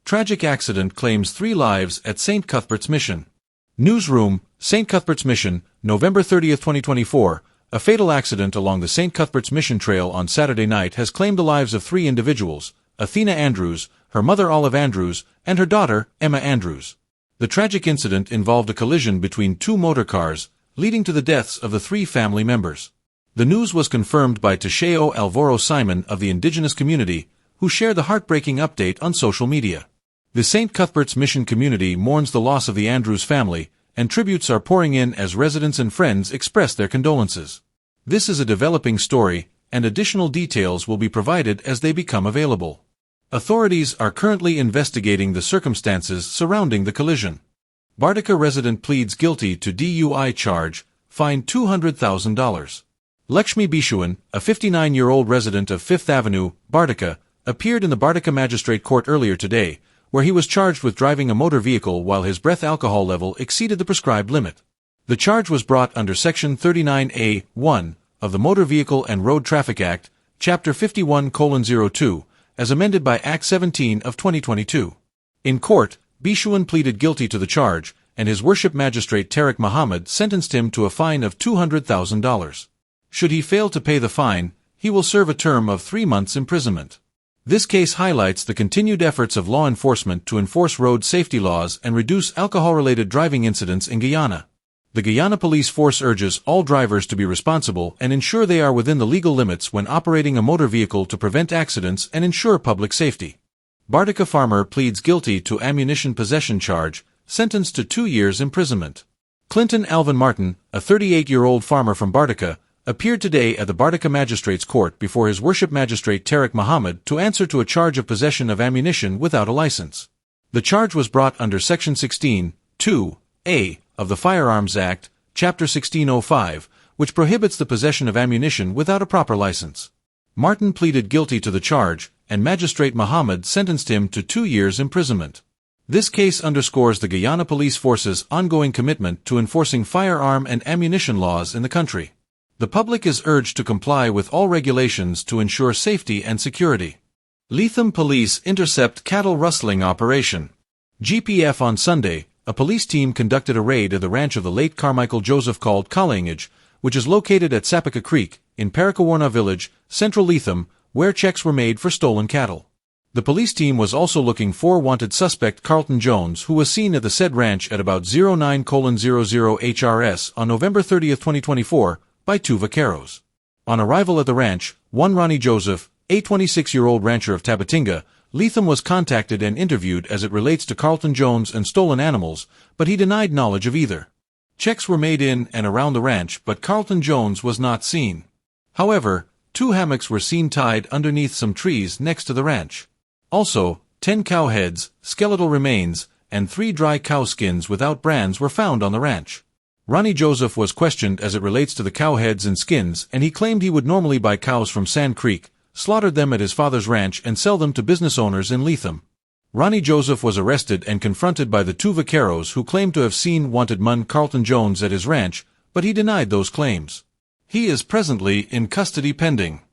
Tragic accident claims 3 lives at St. Cuthbert's Mission. Newsroom, St. Cuthbert's Mission, November 30, 2024. A fatal accident along the St. Cuthbert's Mission Trail on Saturday night has claimed the lives of 3 individuals, Athena Andrews, her mother Olive Andrews, and her daughter, Emma Andrews. The tragic incident involved a collision between 2 motor cars, leading to the deaths of the 3 family members. The news was confirmed by Tasheo Alvaro Simon of the indigenous community, who shared the heartbreaking update on social media. The St. Cuthbert's Mission community mourns the loss of the Andrews family, and tributes are pouring in as residents and friends express their condolences. This is a developing story, and additional details will be provided as they become available. Authorities are currently investigating the circumstances surrounding the collision. Bartica resident pleads guilty to DUI charge, fined $200,000. Lakshmi Bishuan, a 59-year-old resident of 5th Avenue, Bartica, appeared in the Bartica Magistrate Court earlier today, where he was charged with driving a motor vehicle while his breath alcohol level exceeded the prescribed limit. The charge was brought under Section 39A(1) of the Motor Vehicle and Road Traffic Act, Chapter 51:02, as amended by Act 17 of 2022. In court, Bishuan pleaded guilty to the charge, and his worship magistrate Tariq Muhammad sentenced him to a fine of $200,000. Should he fail to pay the fine, he will serve a term of 3 months imprisonment. This case highlights the continued efforts of law enforcement to enforce road safety laws and reduce alcohol-related driving incidents in Guyana. The Guyana Police Force urges all drivers to be responsible and ensure they are within the legal limits when operating a motor vehicle to prevent accidents and ensure public safety. Bartica farmer pleads guilty to ammunition possession charge, sentenced to 2 years imprisonment. Clinton Alvin Martin, a 38-year-old farmer from Bartica, appeared today at the Bartica Magistrates Court before his worship magistrate Tariq Muhammad to answer to a charge of possession of ammunition without a license. The charge was brought under Section 16(2)(a) of the Firearms Act, Chapter 1605, which prohibits the possession of ammunition without a proper license. Martin pleaded guilty to the charge, and Magistrate Muhammad sentenced him to 2 years imprisonment. This case underscores the Guyana Police Force's ongoing commitment to enforcing firearm and ammunition laws in the country. The public is urged to comply with all regulations to ensure safety and security. Lethem Police intercept cattle rustling operation. GPF on Sunday, a police team conducted a raid at the ranch of the late Carmichael Joseph called Kalangage, which is located at Sapaka Creek, in Parakawarna Village, central Lethem, where checks were made for stolen cattle. The police team was also looking for wanted suspect Carlton Jones, who was seen at the said ranch at about 09:00 HRS on November 30, 2024, by 2 vaqueros. On arrival at the ranch, one Ronnie Joseph, a 26-year-old rancher of Tabatinga, Lethem was contacted and interviewed as it relates to Carlton Jones and stolen animals, but he denied knowledge of either. Checks were made in and around the ranch, but Carlton Jones was not seen. However, 2 hammocks were seen tied underneath some trees next to the ranch. Also, 10 cow heads, skeletal remains, and 3 dry cow skins without brands were found on the ranch. Ronnie Joseph was questioned as it relates to the cow heads and skins, and he claimed he would normally buy cows from Sand Creek, slaughtered them at his father's ranch and sell them to business owners in Lethem. Ronnie Joseph was arrested and confronted by the 2 vaqueros who claimed to have seen wanted man Carlton Jones at his ranch, but he denied those claims. He is presently in custody pending.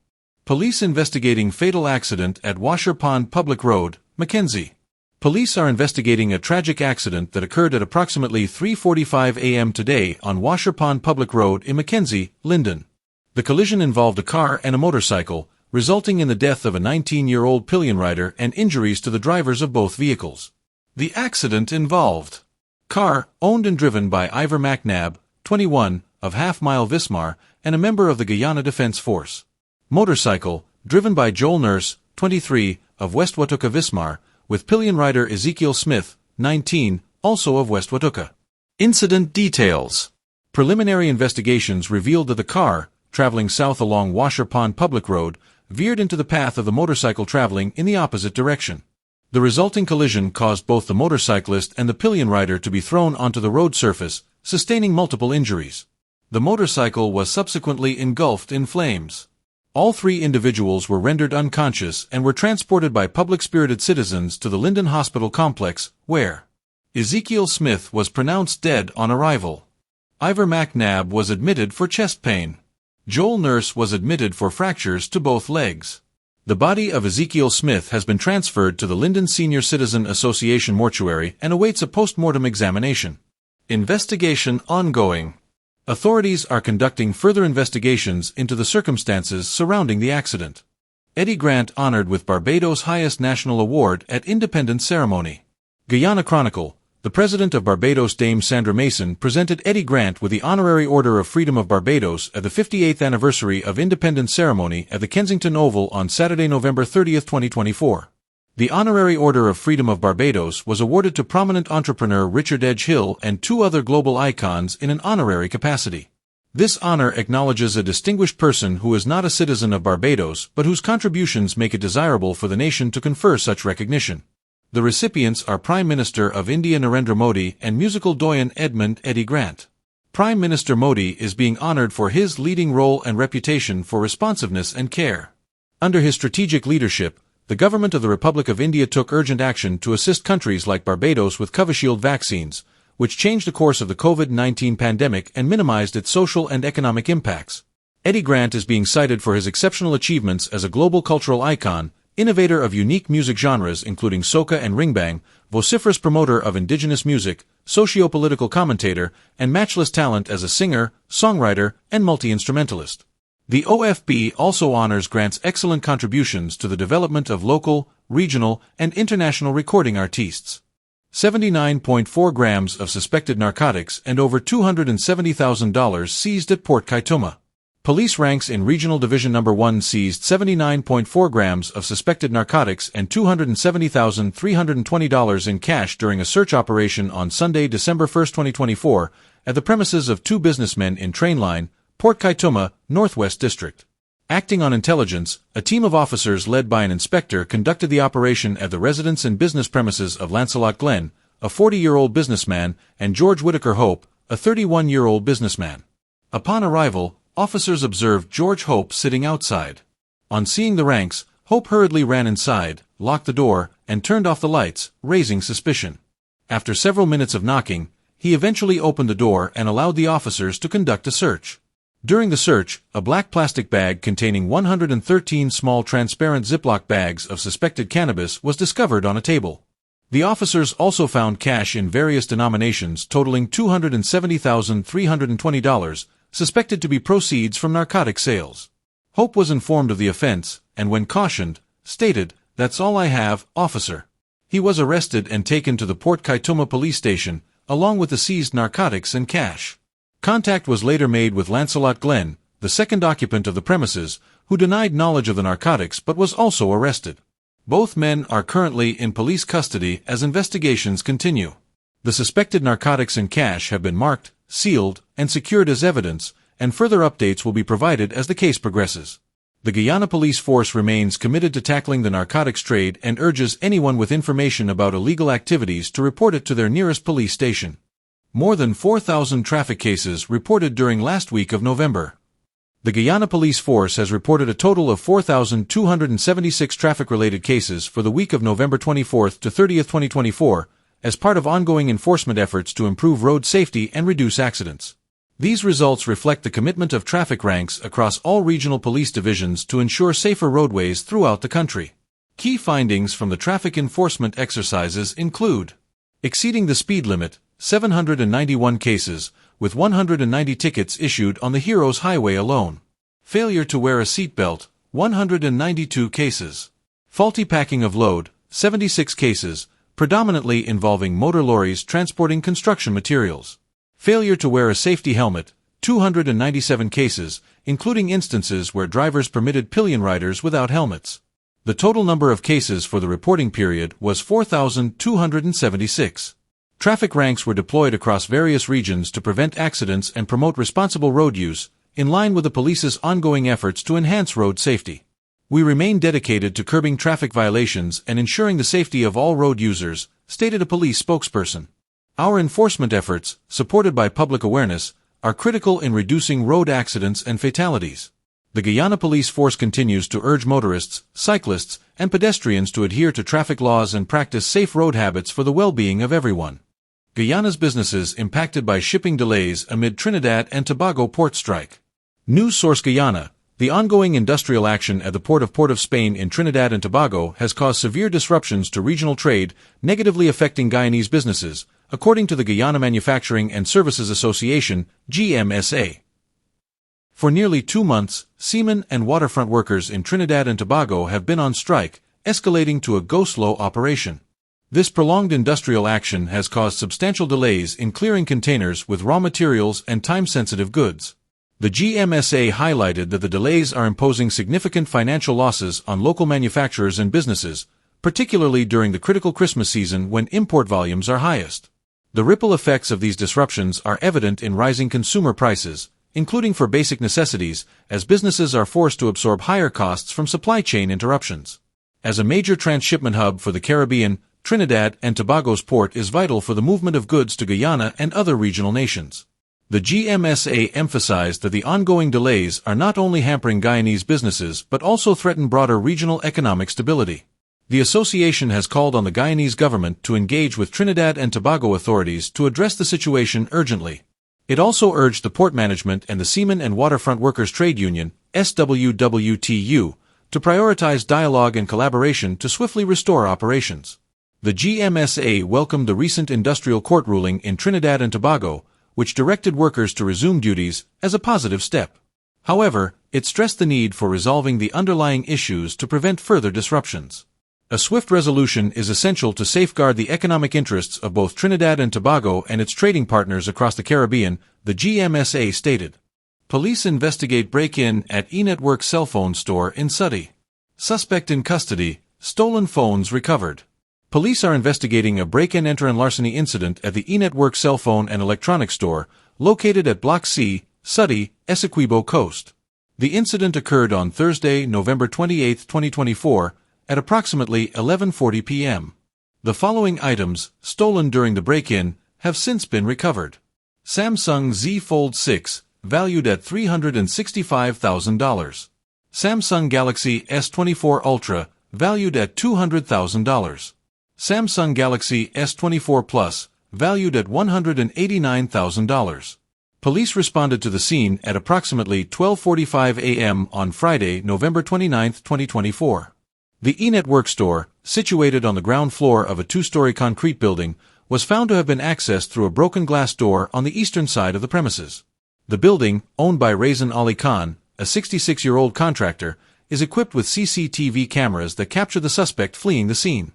Police investigating fatal accident at Washer Pond Public Road, Mackenzie. Police are investigating a tragic accident that occurred at approximately 3:45 a.m. today on Washer Pond Public Road in Mackenzie, Linden. The collision involved a car and a motorcycle, resulting in the death of a 19-year-old pillion rider and injuries to the drivers of both vehicles. The accident involved car, owned and driven by Ivor McNabb, 21, of Half Mile Vismar, and a member of the Guyana Defense Force. Motorcycle, driven by Joel Nurse, 23, of West Watuka Vismar, with pillion rider Ezekiel Smith, 19, also of West Watuka. Incident details. Preliminary investigations revealed that the car, traveling south along Washer Pond Public Road, veered into the path of the motorcycle traveling in the opposite direction. The resulting collision caused both the motorcyclist and the pillion rider to be thrown onto the road surface, sustaining multiple injuries. The motorcycle was subsequently engulfed in flames. All 3 individuals were rendered unconscious and were transported by public-spirited citizens to the Linden Hospital Complex, where Ezekiel Smith was pronounced dead on arrival. Ivor McNabb was admitted for chest pain. Joel Nurse was admitted for fractures to both legs. The body of Ezekiel Smith has been transferred to the Linden Senior Citizen Association mortuary and awaits a post-mortem examination. Investigation ongoing. Authorities are conducting further investigations into the circumstances surrounding the accident. Eddy Grant honored with Barbados' highest national award at Independence Ceremony. Guyana Chronicle. The President of Barbados, Dame Sandra Mason, presented Eddy Grant with the Honorary Order of Freedom of Barbados at the 58th anniversary of Independence Ceremony at the Kensington Oval on Saturday, November 30, 2024. The Honorary Order of Freedom of Barbados was awarded to prominent entrepreneur Richard Edgehill and 2 other global icons in an honorary capacity. This honor acknowledges a distinguished person who is not a citizen of Barbados but whose contributions make it desirable for the nation to confer such recognition. The recipients are Prime Minister of India Narendra Modi and musical doyen Edmund Eddy Grant. Prime Minister Modi is being honored for his leading role and reputation for responsiveness and care. Under his strategic leadership, the government of the Republic of India took urgent action to assist countries like Barbados with Covishield vaccines, which changed the course of the COVID-19 pandemic and minimized its social and economic impacts. Eddy Grant is being cited for his exceptional achievements as a global cultural icon, innovator of unique music genres including soca and ringbang, vociferous promoter of indigenous music, socio-political commentator, and matchless talent as a singer, songwriter, and multi-instrumentalist. The OFB also honors Grant's excellent contributions to the development of local, regional, and international recording artists. 79.4 grams of suspected narcotics and over $270,000 seized at Port Kaituma. Police ranks in Regional Division No. 1 seized 79.4 grams of suspected narcotics and $270,320 in cash during a search operation on Sunday, December 1, 2024, at the premises of 2 businessmen in Trainline, Port Kaituma, Northwest District. Acting on intelligence, a team of officers led by an inspector conducted the operation at the residence and business premises of Lancelot Glenn, a 40-year-old businessman, and George Whitaker Hope, a 31-year-old businessman. Upon arrival, officers observed George Hope sitting outside. On seeing the ranks, Hope hurriedly ran inside, locked the door, and turned off the lights, raising suspicion. After several minutes of knocking, he eventually opened the door and allowed the officers to conduct a search. During the search, a black plastic bag containing 113 small transparent Ziploc bags of suspected cannabis was discovered on a table. The officers also found cash in various denominations totaling $270,320, suspected to be proceeds from narcotic sales. Hope was informed of the offense, and when cautioned, stated, "That's all I have, officer." He was arrested and taken to the Port Kaituma police station, along with the seized narcotics and cash. Contact was later made with Lancelot Glenn, the second occupant of the premises, who denied knowledge of the narcotics but was also arrested. Both men are currently in police custody as investigations continue. The suspected narcotics and cash have been marked, sealed, and secured as evidence, and further updates will be provided as the case progresses. The Guyana Police Force remains committed to tackling the narcotics trade and urges anyone with information about illegal activities to report it to their nearest police station. More than 4,000 traffic cases reported during last week of November. The Guyana Police Force has reported a total of 4,276 traffic-related cases for the week of November 24 to 30, 2024, as part of ongoing enforcement efforts to improve road safety and reduce accidents. These results reflect the commitment of traffic ranks across all regional police divisions to ensure safer roadways throughout the country. Key findings from the traffic enforcement exercises include: exceeding the speed limit, 791 cases, with 190 tickets issued on the Heroes Highway alone. Failure to wear a seatbelt, 192 cases. Faulty packing of load, 76 cases, predominantly involving motor lorries transporting construction materials. Failure to wear a safety helmet, 297 cases, including instances where drivers permitted pillion riders without helmets. The total number of cases for the reporting period was 4,276. Traffic ranks were deployed across various regions to prevent accidents and promote responsible road use, in line with the police's ongoing efforts to enhance road safety. We remain dedicated to curbing traffic violations and ensuring the safety of all road users, stated a police spokesperson. Our enforcement efforts, supported by public awareness, are critical in reducing road accidents and fatalities. The Guyana Police Force continues to urge motorists, cyclists, and pedestrians to adhere to traffic laws and practice safe road habits for the well-being of everyone. Guyana's businesses impacted by shipping delays amid Trinidad and Tobago port strike. News source: Guyana. The ongoing industrial action at the Port of Spain in Trinidad and Tobago has caused severe disruptions to regional trade, negatively affecting Guyanese businesses, according to the Guyana Manufacturing and Services Association, GMSA. For nearly 2 months, seamen and waterfront workers in Trinidad and Tobago have been on strike, escalating to a go-slow operation. This prolonged industrial action has caused substantial delays in clearing containers with raw materials and time-sensitive goods. The GMSA highlighted that the delays are imposing significant financial losses on local manufacturers and businesses, particularly during the critical Christmas season when import volumes are highest. The ripple effects of these disruptions are evident in rising consumer prices, including for basic necessities, as businesses are forced to absorb higher costs from supply chain interruptions. As a major transshipment hub for the Caribbean, Trinidad and Tobago's port is vital for the movement of goods to Guyana and other regional nations. The GMSA emphasized that the ongoing delays are not only hampering Guyanese businesses but also threaten broader regional economic stability. The association has called on the Guyanese government to engage with Trinidad and Tobago authorities to address the situation urgently. It also urged the port management and the Seamen and Waterfront Workers Trade Union, SWWTU, to prioritize dialogue and collaboration to swiftly restore operations. The GMSA welcomed the recent industrial court ruling in Trinidad and Tobago, which directed workers to resume duties, as a positive step. However, it stressed the need for resolving the underlying issues to prevent further disruptions. A swift resolution is essential to safeguard the economic interests of both Trinidad and Tobago and its trading partners across the Caribbean, the GMSA stated. Police investigate break-in at Enetwork Cellphone store in Suddie. Suspect in custody, stolen phones recovered. Police are investigating a break-and-enter and larceny incident at the Enetwork Cellphone and Electronics store, located at Block C, Suddie, Essequibo Coast. The incident occurred on Thursday, November 28, 2024, at approximately 11:40 p.m. The following items, stolen during the break-in, have since been recovered. Samsung Z Fold 6, valued at $365,000. Samsung Galaxy S24 Ultra, valued at $200,000. Samsung Galaxy S24 Plus, valued at $189,000. Police responded to the scene at approximately 12:45 a.m. on Friday, November 29, 2024. The Enetwork store, situated on the ground floor of a 2-story concrete building, was found to have been accessed through a broken glass door on the eastern side of the premises. The building, owned by Razan Ali Khan, a 66-year-old contractor, is equipped with CCTV cameras that capture the suspect fleeing the scene.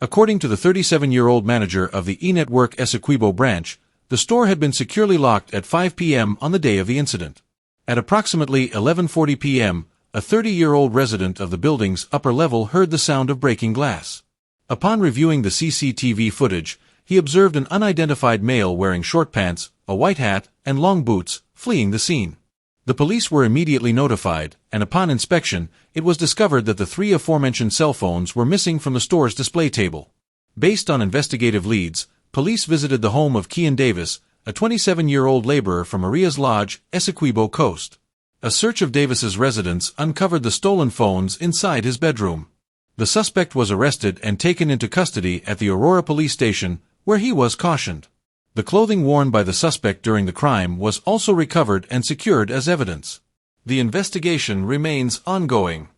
According to the 37-year-old manager of the Enetwork Essequibo branch, the store had been securely locked at 5 p.m. on the day of the incident. At approximately 11:40 p.m., a 30-year-old resident of the building's upper level heard the sound of breaking glass. Upon reviewing the CCTV footage, he observed an unidentified male wearing short pants, a white hat, and long boots, fleeing the scene. The police were immediately notified, and upon inspection, it was discovered that the 3 aforementioned cell phones were missing from the store's display table. Based on investigative leads, police visited the home of Kian Davis, a 27-year-old laborer from Maria's Lodge, Essequibo Coast. A search of Davis's residence uncovered the stolen phones inside his bedroom. The suspect was arrested and taken into custody at the Aurora police station, where he was cautioned. The clothing worn by the suspect during the crime was also recovered and secured as evidence. The investigation remains ongoing.